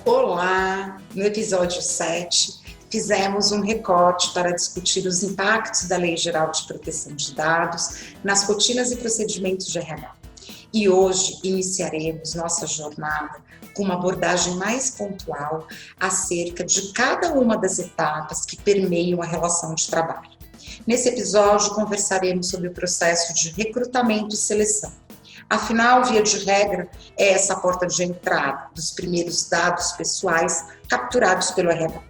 Olá! No episódio 7, fizemos um recorte para discutir os impactos da Lei Geral de Proteção de Dados nas rotinas e procedimentos de RH. E hoje iniciaremos nossa jornada com uma abordagem mais pontual acerca de cada uma das etapas que permeiam a relação de trabalho. Nesse episódio, conversaremos sobre o processo de recrutamento e seleção. Afinal, via de regra, é essa a porta de entrada dos primeiros dados pessoais capturados pelo RH.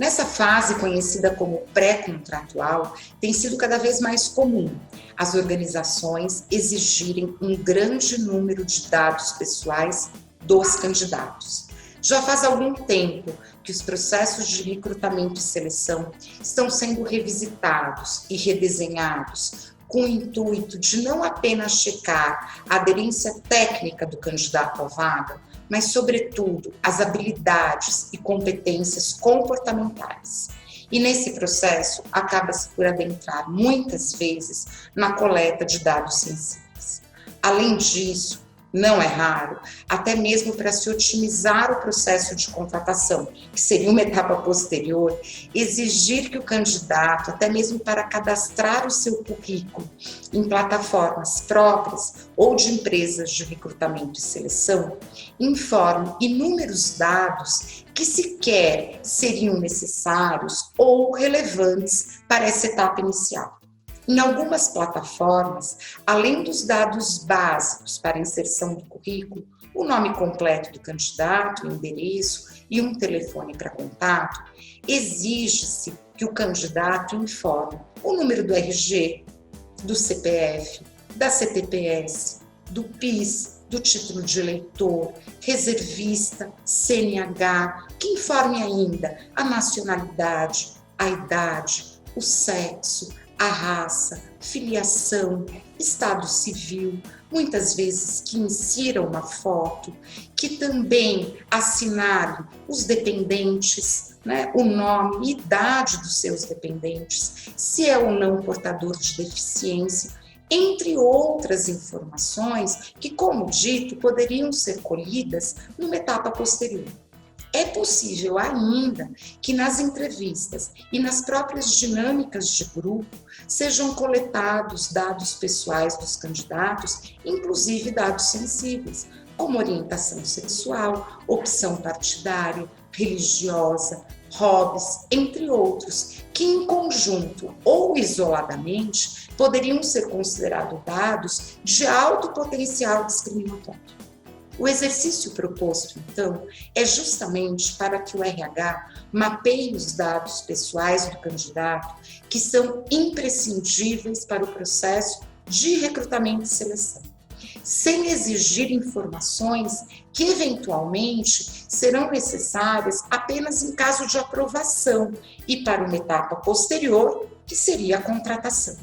Nessa fase, conhecida como pré-contratual, tem sido cada vez mais comum as organizações exigirem um grande número de dados pessoais dos candidatos. Já faz algum tempo que os processos de recrutamento e seleção estão sendo revisitados e redesenhados com o intuito de não apenas checar a aderência técnica do candidato à vaga, mas, sobretudo, as habilidades e competências comportamentais. E nesse processo, acaba-se por adentrar muitas vezes na coleta de dados sensíveis. Além disso, não é raro, até mesmo para se otimizar o processo de contratação, que seria uma etapa posterior, exigir que o candidato, até mesmo para cadastrar o seu currículo em plataformas próprias ou de empresas de recrutamento e seleção, informe inúmeros dados que sequer seriam necessários ou relevantes para essa etapa inicial. Em algumas plataformas, além dos dados básicos para inserção do currículo, o nome completo do candidato, o endereço e um telefone para contato, exige-se que o candidato informe o número do RG, do CPF, da CTPS, do PIS, do título de eleitor, reservista, CNH, que informe ainda a nacionalidade, a idade, o sexo, a raça, filiação, estado civil, muitas vezes que insiram uma foto, que também assinalem os dependentes, o nome e idade dos seus dependentes, se é ou não portador de deficiência, entre outras informações que, como dito, poderiam ser colhidas numa etapa posterior. É possível ainda que nas entrevistas e nas próprias dinâmicas de grupo sejam coletados dados pessoais dos candidatos, inclusive dados sensíveis, como orientação sexual, opção partidária, religiosa, hobbies, entre outros, que em conjunto ou isoladamente poderiam ser considerados dados de alto potencial discriminatório. O exercício proposto, então, é justamente para que o RH mapeie os dados pessoais do candidato que são imprescindíveis para o processo de recrutamento e seleção, sem exigir informações que, eventualmente, serão necessárias apenas em caso de aprovação e para uma etapa posterior, que seria a contratação.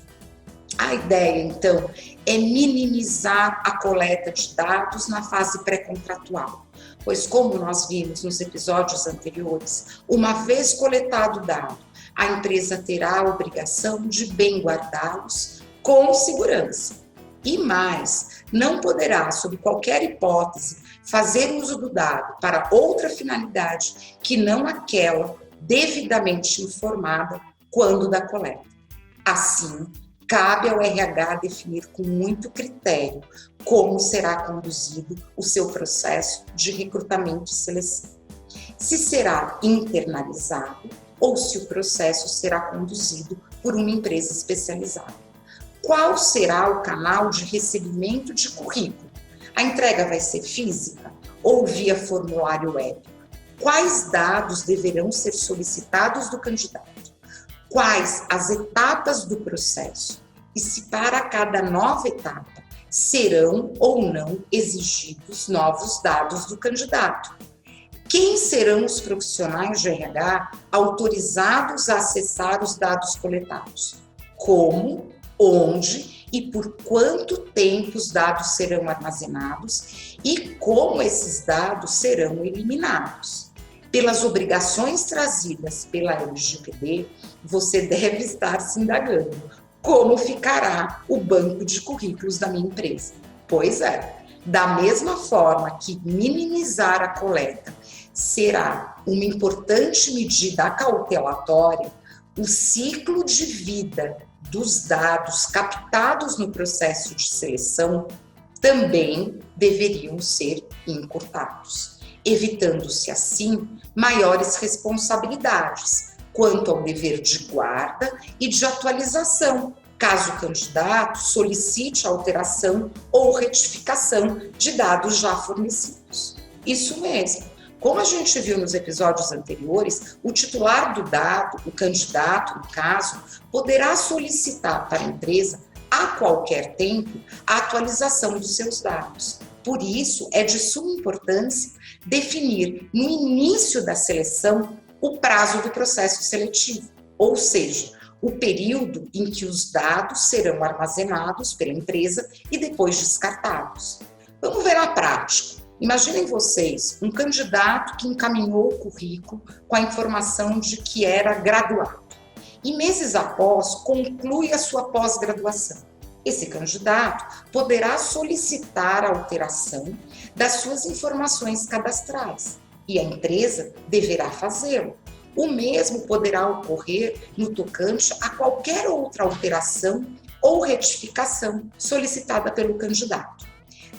A ideia, então, é minimizar a coleta de dados na fase pré-contratual, pois, como nós vimos nos episódios anteriores, uma vez coletado o dado, a empresa terá a obrigação de bem guardá-los com segurança. E mais, não poderá, sob qualquer hipótese, fazer uso do dado para outra finalidade que não aquela devidamente informada quando da coleta. Assim, cabe ao RH definir com muito critério como será conduzido o seu processo de recrutamento e seleção. Se será internalizado ou se o processo será conduzido por uma empresa especializada. Qual será o canal de recebimento de currículo? A entrega vai ser física ou via formulário web? Quais dados deverão ser solicitados do candidato? Quais as etapas do processo e se para cada nova etapa serão ou não exigidos novos dados do candidato. Quem serão os profissionais de RH autorizados a acessar os dados coletados? Como, onde e por quanto tempo os dados serão armazenados e como esses dados serão eliminados? Pelas obrigações trazidas pela LGPD, você deve estar se indagando: como ficará o banco de currículos da minha empresa? Pois é, da mesma forma que minimizar a coleta será uma importante medida acautelatória o ciclo de vida dos dados captados no processo de seleção também deveriam ser encurtados, evitando-se assim maiores responsabilidades quanto ao dever de guarda e de atualização, caso o candidato solicite alteração ou retificação de dados já fornecidos. Isso mesmo. Como a gente viu nos episódios anteriores, o titular do dado, o candidato, no caso, poderá solicitar para a empresa, a qualquer tempo, a atualização dos seus dados. Por isso, é de suma importância definir, no início da seleção, o prazo do processo seletivo, ou seja, o período em que os dados serão armazenados pela empresa e depois descartados. Vamos ver a prática. Imaginem vocês um candidato que encaminhou o currículo com a informação de que era graduado e meses após conclui a sua pós-graduação. Esse candidato poderá solicitar a alteração das suas informações cadastrais e a empresa deverá fazê-lo. O mesmo poderá ocorrer no tocante a qualquer outra alteração ou retificação solicitada pelo candidato.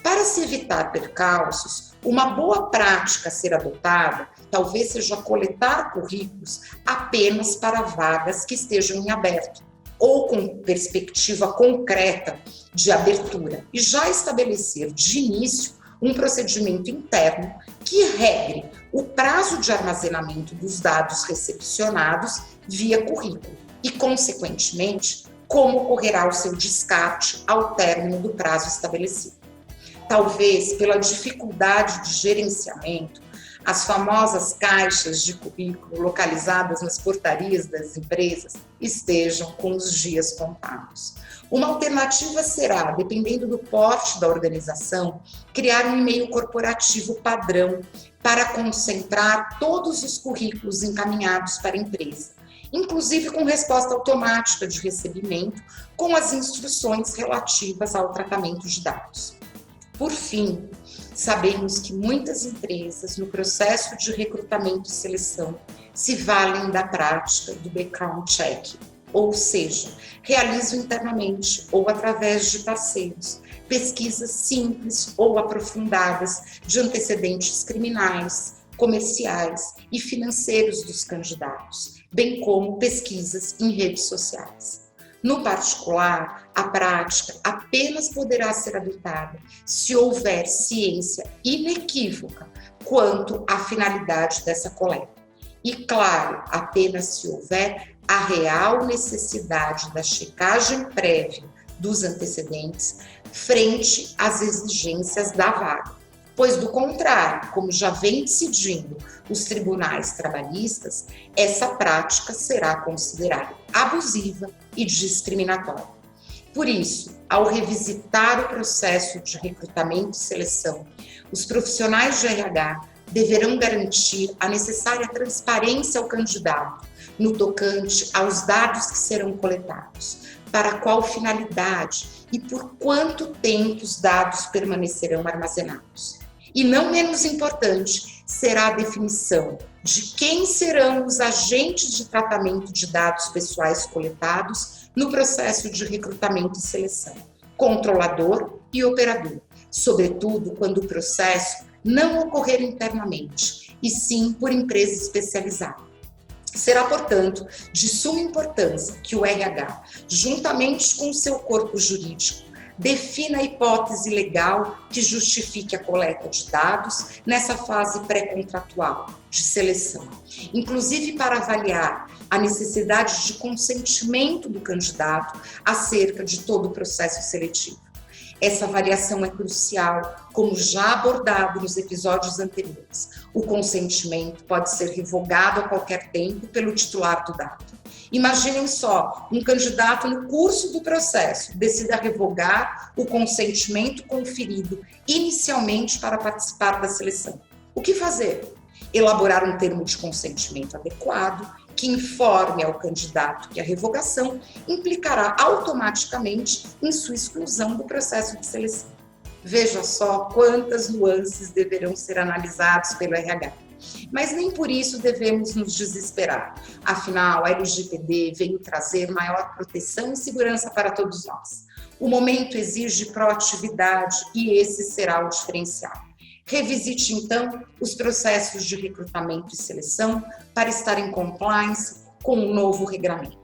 Para se evitar percalços, uma boa prática a ser adotada talvez seja coletar currículos apenas para vagas que estejam em aberto ou com perspectiva concreta de abertura e já estabelecer de início um procedimento interno que regre o prazo de armazenamento dos dados recepcionados via currículo e, consequentemente, como ocorrerá o seu descarte ao término do prazo estabelecido. Talvez pela dificuldade de gerenciamento, as famosas caixas de currículo localizadas nas portarias das empresas estejam com os dias contados. Uma alternativa será, dependendo do porte da organização, criar um e-mail corporativo padrão para concentrar todos os currículos encaminhados para a empresa, inclusive com resposta automática de recebimento, com as instruções relativas ao tratamento de dados. Por fim, sabemos que muitas empresas, no processo de recrutamento e seleção, se valem da prática do background check, ou seja, realizam internamente ou através de parceiros pesquisas simples ou aprofundadas de antecedentes criminais, comerciais e financeiros dos candidatos, bem como pesquisas em redes sociais. No particular, a prática apenas poderá ser adotada se houver ciência inequívoca quanto à finalidade dessa coleta. E, claro, apenas se houver a real necessidade da checagem prévia dos antecedentes frente às exigências da vaga. Pois, do contrário, como já vem decidindo os tribunais trabalhistas, essa prática será considerada abusiva e discriminatória. Por isso, ao revisitar o processo de recrutamento e seleção, os profissionais de RH deverão garantir a necessária transparência ao candidato no tocante aos dados que serão coletados, para qual finalidade e por quanto tempo os dados permanecerão armazenados. E não menos importante será a definição de quem serão os agentes de tratamento de dados pessoais coletados no processo de recrutamento e seleção, controlador e operador, sobretudo quando o processo não ocorrer internamente, e sim por empresa especializada. Será, portanto, de suma importância que o RH, juntamente com o seu corpo jurídico, defina a hipótese legal que justifique a coleta de dados nessa fase pré-contratual de seleção, inclusive para avaliar a necessidade de consentimento do candidato acerca de todo o processo seletivo. Essa variação é crucial, como já abordado nos episódios anteriores. O consentimento pode ser revogado a qualquer tempo pelo titular do dado. Imaginem só, um candidato no curso do processo decida revogar o consentimento conferido inicialmente para participar da seleção. O que fazer? Elaborar um termo de consentimento adequado que informe ao candidato que a revogação implicará automaticamente em sua exclusão do processo de seleção. Veja só quantas nuances deverão ser analisadas pelo RH. Mas nem por isso devemos nos desesperar. Afinal, a LGPD veio trazer maior proteção e segurança para todos nós. O momento exige proatividade e esse será o diferencial. Revisite, então, os processos de recrutamento e seleção para estar em compliance com o novo regramento.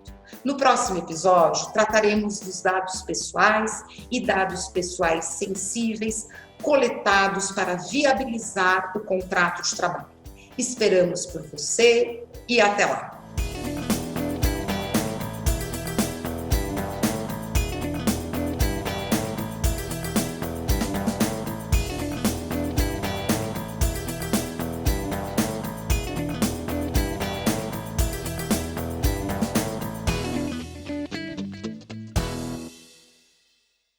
No próximo episódio, trataremos dos dados pessoais e dados pessoais sensíveis coletados para viabilizar o contrato de trabalho. Esperamos por você e até lá!